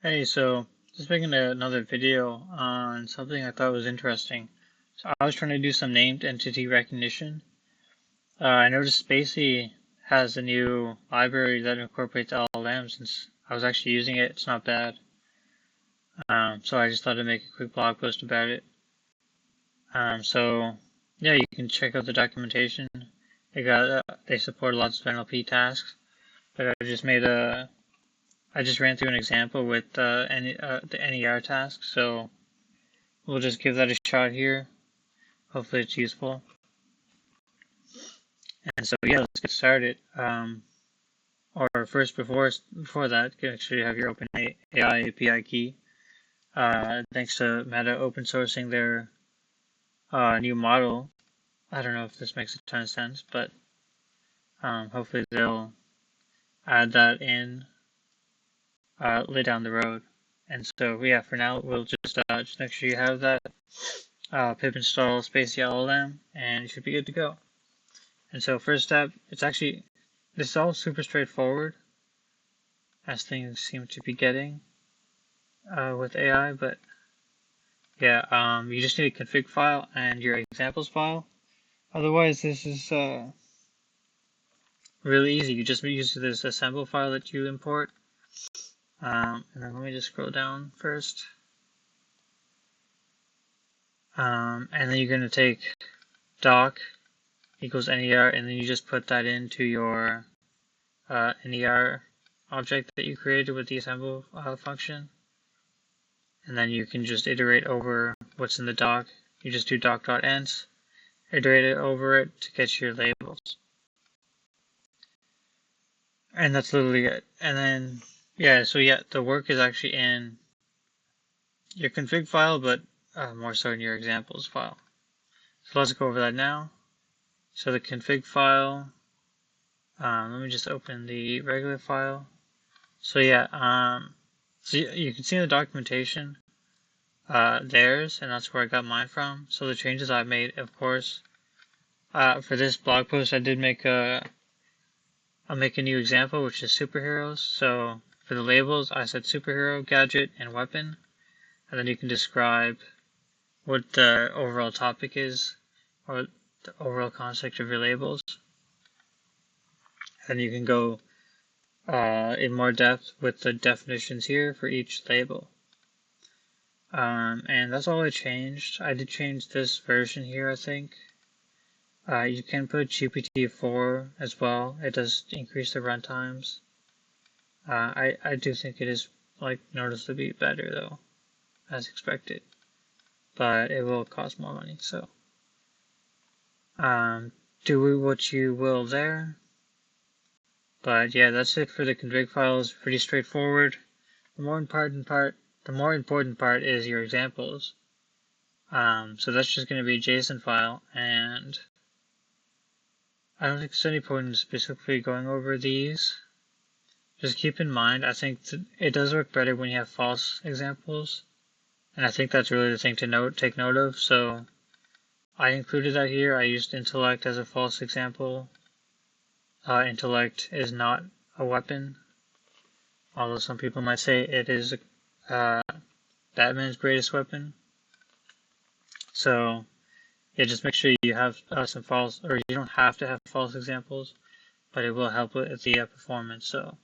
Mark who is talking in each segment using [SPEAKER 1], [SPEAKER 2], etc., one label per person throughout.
[SPEAKER 1] Hey, so just making another video on something I thought was interesting. So I was trying to do some named entity recognition. I noticed Spacey has a new library that incorporates LLMs, and I was actually using it. It's not bad. So I just thought I'd make a quick blog post about it. So yeah, you can check out the documentation. They support lots of NLP tasks, but I just ran through an example with the NER task. So we'll just give that a shot here. Hopefully it's useful. And so yeah, let's get started. Or first, before that, make sure you have your OpenAI API key. Thanks to Meta open sourcing their new model. I don't know if this makes a ton of sense, but hopefully they'll add that in later down the road. And so yeah, for now we'll just make sure you have that pip install Spacey LLM, and you should be good to go. And so first step, this is all super straightforward, as things seem to be getting with AI, but yeah, you just need a config file and your examples file. Otherwise, this is really easy. You just use this assemble file that you import. And then let me just scroll down first. And then you're going to take doc equals NER, and then you just put that into your NER object that you created with the assemble function. And then you can just iterate over what's in the doc. You just do doc.ents, iterate it over it to get your labels. And that's literally it. And then, yeah, so yeah, the work is actually in your config file, but more so in your examples file. So let's go over that now. So the config file, let me just open the regular file. So yeah, so you can see in the documentation theirs, and that's where I got mine from. So the changes I made, of course, for this blog post, I'll make a new example, which is superheroes. So for the labels, I said superhero, gadget, and weapon, and then you can describe what the overall topic is, or the overall concept of your labels. And you can go in more depth with the definitions here for each label. And that's all I changed. I did change this version here, I think. You can put GPT-4 as well. It does increase the runtimes. I do think it is like noticeably better though, as expected. But it will cost more money, so do what you will there. But yeah, that's it for the config files. Pretty straightforward. The more important part is your examples. So that's just going to be a JSON file, and I don't think there's any point in specifically going over these. Just keep in mind, I think it does work better when you have false examples, and I think that's really the thing to take note of. So I included that here. I used intellect as a false example. Intellect is not a weapon, although some people might say it is Batman's greatest weapon. So yeah, just make sure you have some false, or you don't have to have false examples, but it will help with the performance. So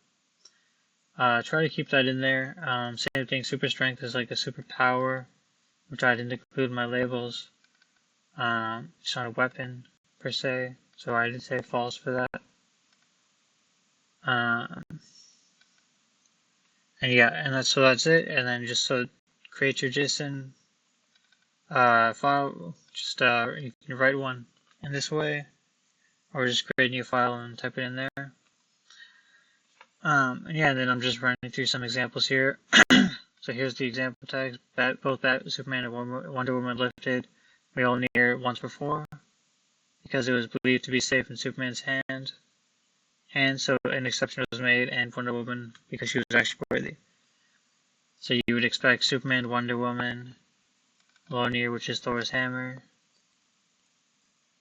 [SPEAKER 1] try to keep that in there. Same thing, super strength is like a superpower, which I didn't include in my labels. It's not a weapon per se, so I did say false for that. And yeah, and that's it. And then just create your JSON file. Just you can write one in this way, or just create a new file and type it in there. And yeah, and then I'm just running through some examples here. So here's the example tags. Both Superman and Wonder Woman lifted Mjolnir once before, because it was believed to be safe in Superman's hand. And so an exception was made, and Wonder Woman, because she was actually worthy. So you would expect Superman, Wonder Woman, Mjolnir, which is Thor's hammer.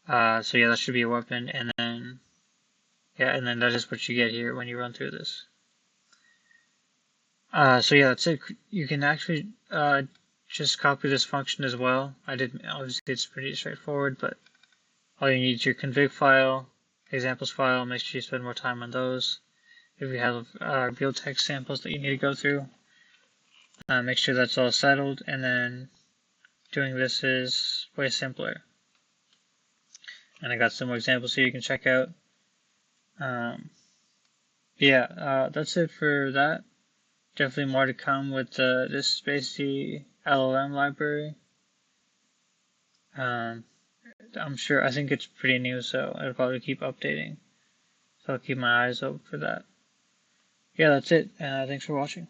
[SPEAKER 1] So yeah, that should be a weapon, and then yeah, and then that is what you get here when you run through this. So yeah, that's it. You can actually just copy this function as well. Obviously it's pretty straightforward, but all you need is your config file, examples file. Make sure you spend more time on those. If you have real text samples that you need to go through, make sure that's all settled, and then doing this is way simpler. And I got some more examples here you can check out. That's it for that. Definitely more to come with this Spacey LLM library. I think it's pretty new, so I'll probably keep updating. So I'll keep my eyes open for that. Yeah, that's it. Thanks for watching.